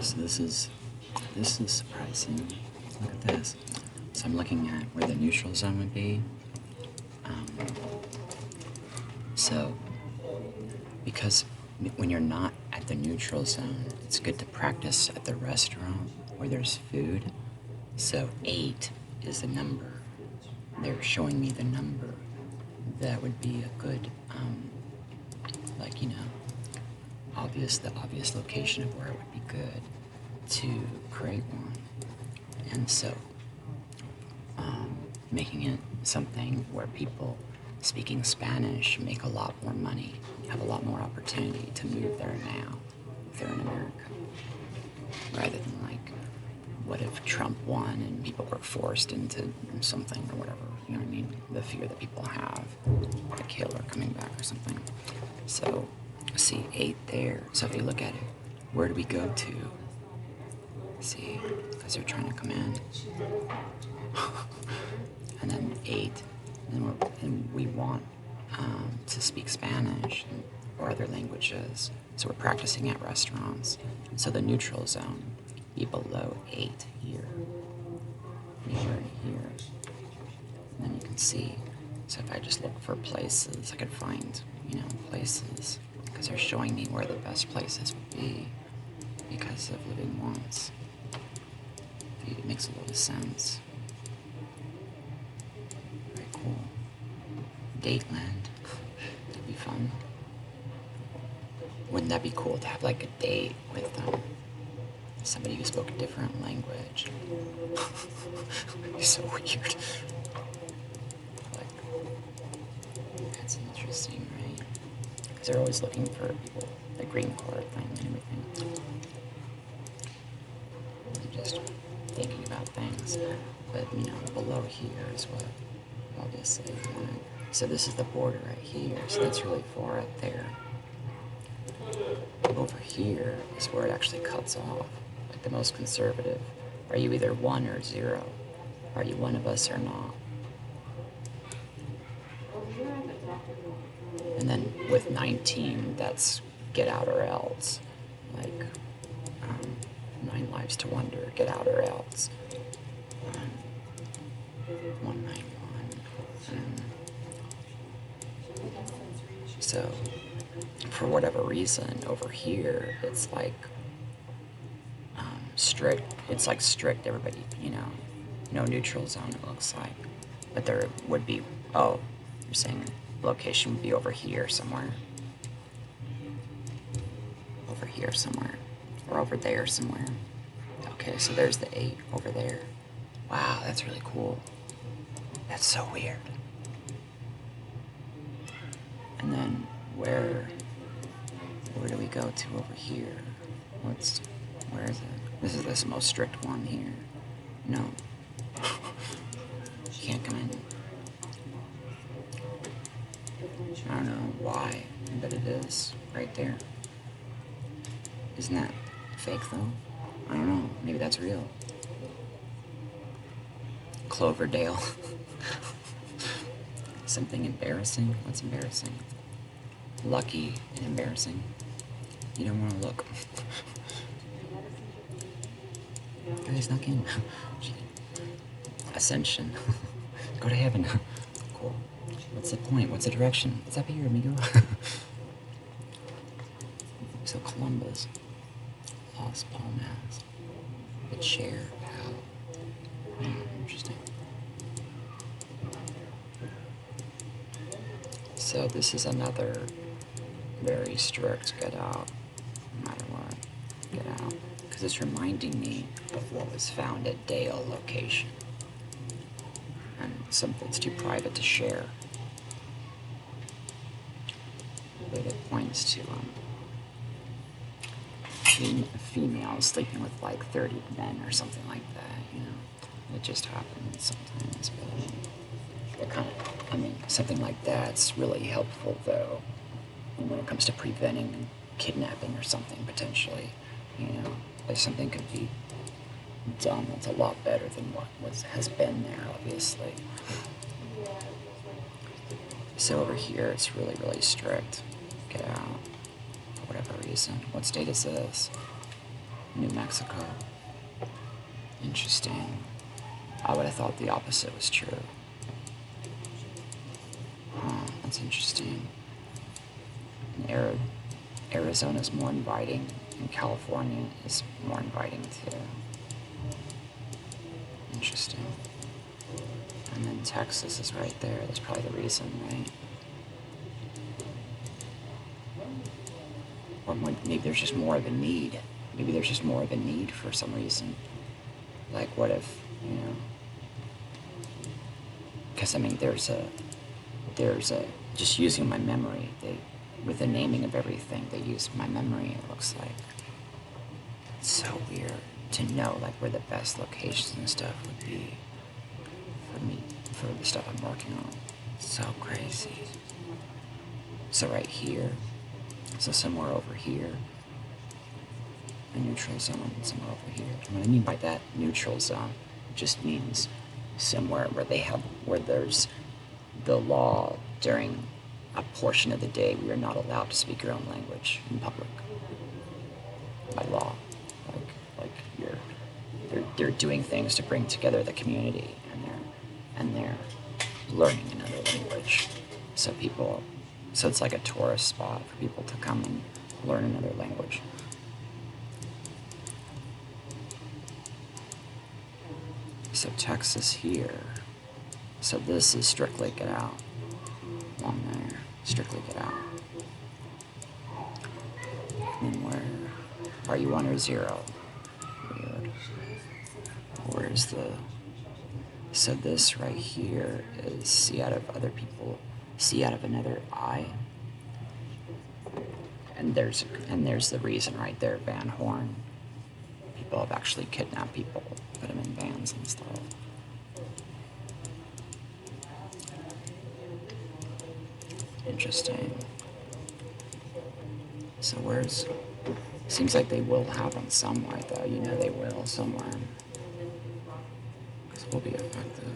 so this is surprising. Look at this. So I'm looking at where the neutral zone would be. So because when you're not at the neutral zone, it's good to practice at the restaurant where there's food. So 8 is the number. They're showing me the number. That would be a good, like, you know, the obvious location of where it would be good to create one. And so, making it something where people speaking Spanish make a lot more money, have a lot more opportunity to move there now if they're in America, rather than like, what if Trump won and people were forced into something or whatever, you know what I mean? The fear that people have, like Hitler coming back or something. So, see 8 there. So if you look at it, where do we go to? See, because they're trying to come in. And then 8, and we want to speak Spanish or other languages. So we're practicing at restaurants. So the neutral zone be below 8 here, anywhere in here. And then you can see. So if I just look for places, I could find, you know, places, because they're showing me where the best places would be because of living once. It makes a lot of sense. Very cool. Dateland. That'd be fun. Wouldn't that be cool to have like a date with somebody who spoke a different language? It'd be so weird. Like, that's interesting, right? Because they're always looking for people, the green card thing and everything. I'm just thinking about things. But, you know, below here is what, obviously, you want. So this is the border right here, so that's really far up there. Over here is where it actually cuts off, like the most conservative. Are you either 1 or 0? Are you one of us or not? And then with 19, that's get out or else. Like 9 lives to wonder, get out or else. 191. So, for whatever reason, over here, it's like strict. It's like strict, everybody, you know, no neutral zone, it looks like. But there would be, oh, you're saying location would be over here somewhere. Over here somewhere. Or over there somewhere. Okay, so there's the 8 over there. Wow, that's really cool. That's so weird. And then where do we go to over here? Where is it? This is this most strict one here. No. You can't come in. I don't know why, but it is right there. Isn't that fake though? I don't know, maybe that's real. Cloverdale. Something embarrassing? What's embarrassing? Lucky and embarrassing. You don't want to look. They snuck in. Ascension. Go to heaven. Cool. What's the point? What's the direction? What's up here, amigo? So Columbus. Las Palmas. The chair. How? Interesting. So this is another very strict get out, no matter what, get out. Because it's reminding me of what was found at Dale location. And something's too private to share. But it points to a female sleeping with like 30 men or something like that, you know. It just happens sometimes, but it kind of, I mean, something like that's really helpful though when it comes to preventing kidnapping or something potentially, you know. If something could be done that's a lot better than what has been there, obviously. So over here it's really, really strict. Get out for whatever reason. What state is this? New Mexico. Interesting. I would have thought the opposite was true. Huh, that's interesting. And Arizona's more inviting, and California is more inviting too. Interesting. And then Texas is right there. That's probably the reason, right? Or maybe there's just more of a need. Maybe there's just more of a need for some reason. Like, what if, because I mean, there's a, just using my memory, with the naming of everything, they use my memory, it looks like. It's so weird to know, like, where the best locations and stuff would be for me, for the stuff I'm working on. So crazy. So right here, so somewhere over here, a neutral zone, somewhere over here. And what I mean by that neutral zone just means somewhere where there's the law during a portion of the day where you're not allowed to speak your own language in public by law. They're doing things to bring together the community, and they're learning another language. So it's like a tourist spot for people to come and learn another language. So Texas here. So this is strictly get out. Along there, strictly get out. And where are you, 1 or 0? Weird. Where's the? So this right here is see out of other people, see out of another eye. And there's the reason right there, Van Horn. People have actually kidnapped people, put them in vans and stuff. Interesting. So seems like they will have them somewhere though, they will somewhere. Because we'll be affected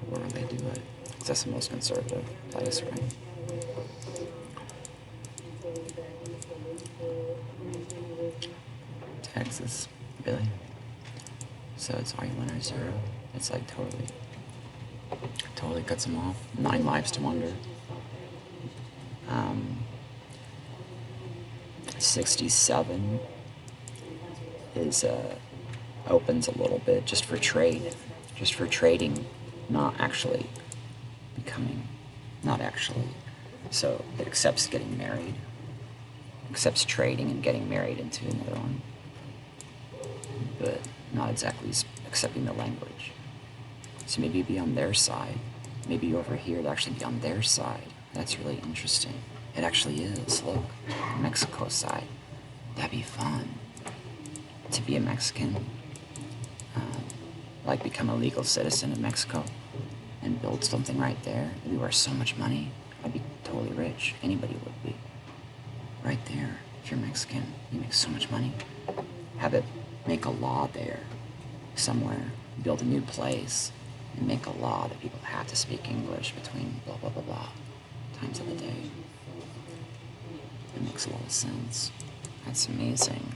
wherever they do it. Because that's the most conservative place, right? Texas, really? So it's are you 1 or 0? It's like totally cuts them off. 9 lives to wonder. 67 is opens a little bit just for trading, not actually. So it accepts getting married, accepts trading and getting married into another one, but not exactly accepting the language. So maybe be on their side, maybe over here it'll actually be on their side. That's really interesting. It actually is, look, Mexico side. That'd be fun, to be a Mexican, like become a legal citizen of Mexico and build something right there. It'd be worth so much money. I'd be totally rich. Anybody would be. Right there, if you're Mexican, you make so much money. Have it make a law there somewhere, build a new place, and make a law that people have to speak English between blah, blah, blah, blah times of the day. It makes a lot of sense. That's amazing.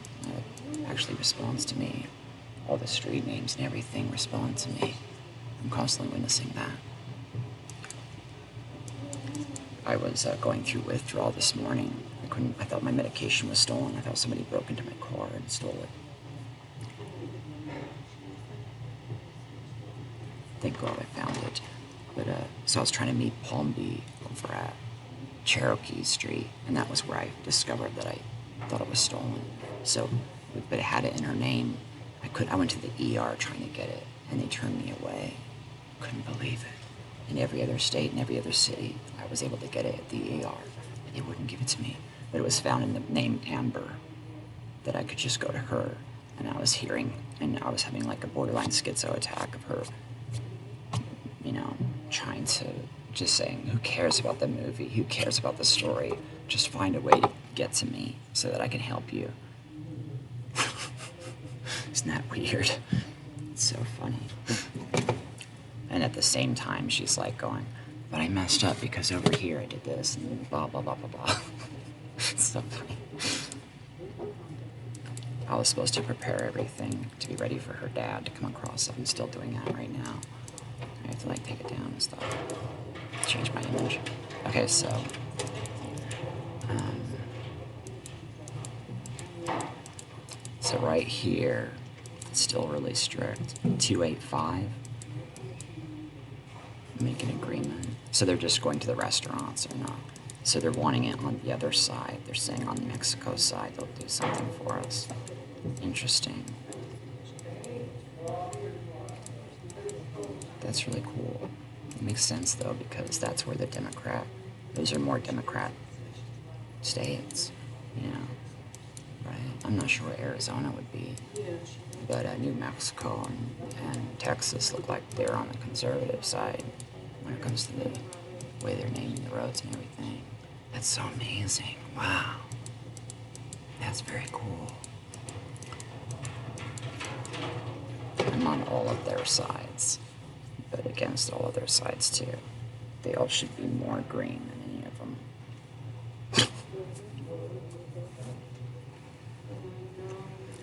It actually responds to me. All the street names and everything respond to me. I'm constantly witnessing that. I was going through withdrawal this morning. I thought my medication was stolen. I thought somebody broke into my car and stole it. Thank God I found it. But so I was trying to meet Palm over at Cherokee Street, and that was where I discovered that I thought it was stolen. So, but it had it in her name. I went to the ER trying to get it, and they turned me away. Couldn't believe it. In every other state, in every other city, I was able to get it at the ER, but they wouldn't give it to me. But it was found in the name Amber, that I could just go to her, and I was having like a borderline schizo attack of her, trying to, just saying, who cares about the movie? Who cares about the story? Just find a way to get to me so that I can help you. Isn't that weird? It's so funny. And at the same time, she's like going, but I messed up because over here I did this, and blah, blah, blah, blah, blah. It's so funny. I was supposed to prepare everything to be ready for her dad to come across. I'm still doing that right now. I have to like take it down and stuff. Change my image. Okay, so so right here, it's still really strict. 285. Make an agreement. So they're just going to the restaurants or not. So they're wanting it on the other side. They're saying on the Mexico side they'll do something for us. Interesting. That's really cool. It makes sense though, because that's where those are more Democrat states, you know, right? I'm not sure where Arizona would be, but New Mexico and Texas look like they're on the conservative side when it comes to the way they're naming the roads and everything. That's so amazing. Wow. That's very cool. I'm on all of their sides, but against all of their sides too. They all should be more green than any of them.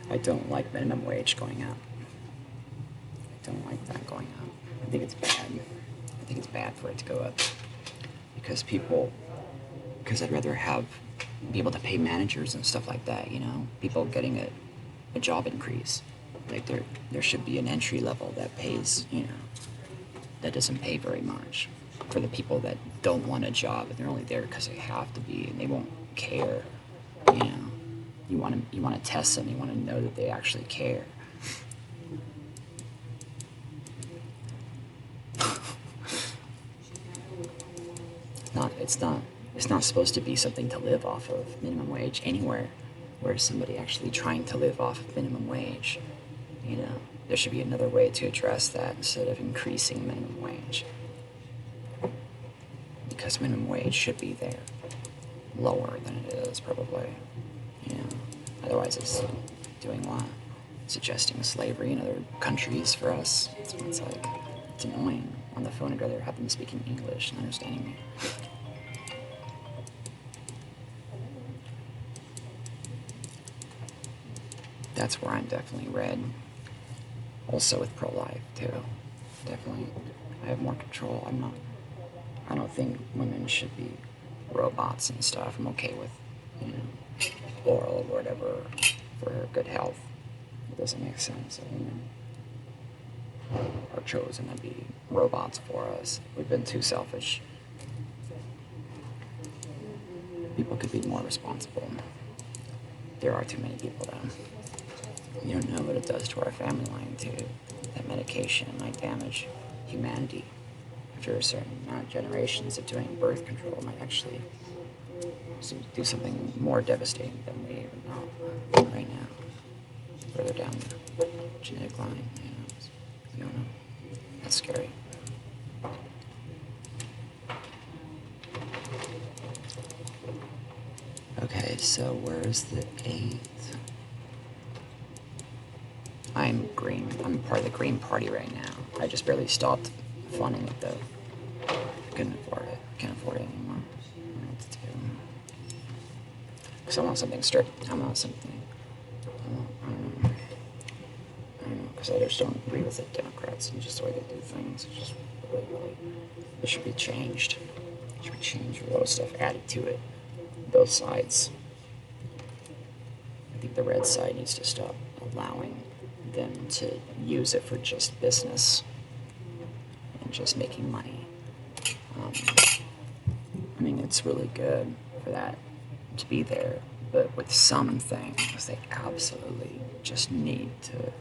I don't like minimum wage going up. I don't like that going up. I think it's bad. I think it's bad for it to go up because I'd rather be able to pay managers and stuff like that, you know, people getting a job increase. Like there should be an entry level that pays, you know, that doesn't pay very much for the people that don't want a job and they're only there because they have to be and they won't care, you know. You want to test them. You want to know that they actually care. It's not supposed to be something to live off of, minimum wage, anywhere where somebody actually trying to live off of minimum wage. You know, there should be another way to address that instead of increasing minimum wage. Because minimum wage should be there, lower than it is probably. You know, otherwise it's doing what? Suggesting slavery in other countries for us. So it's like, it's annoying. On the phone, I'd rather have them speaking English and understanding me. That's where I'm definitely red. Also with pro-life too. Definitely, I have more control. I don't think women should be robots and stuff. I'm okay with, you know, oral or whatever for good health. It doesn't make sense that women are chosen to be robots for us. We've been too selfish. People could be more responsible. There are too many people though. You don't know what it does to our family line too. That medication might damage humanity. After a certain amount of generations of doing birth control, might actually do something more devastating than we even know right now. Further down the genetic line, you know, you don't know. That's scary. Okay, so where's the 8th? I'm green. I'm part of the Green Party right now. I just barely stopped funding it though. I couldn't afford it. Can't afford it anymore. I don't know what to do. Because I want something strict. I want something. I don't know. Because I just don't agree with the Democrats and just the way they do things. It's just really, it should be changed. It should be changed. A lot of stuff added to it. Both sides. I think the red side needs to stop allowing them to use it for just business and just making money. I mean, it's really good for that to be there, but with some things, they absolutely just need to.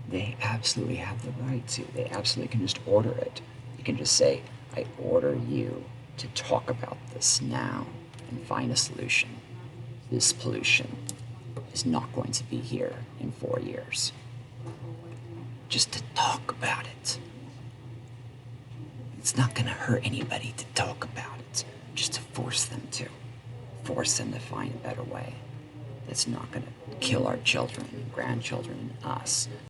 They absolutely have the right to. They absolutely can just order it. You can just say, I order you to talk about this now and find a solution. This pollution is not going to be here in 4 years. Just to talk about it. It's not going to hurt anybody to talk about it. Just to force them to. Force them to find a better way. That's not going to kill our children and grandchildren and us.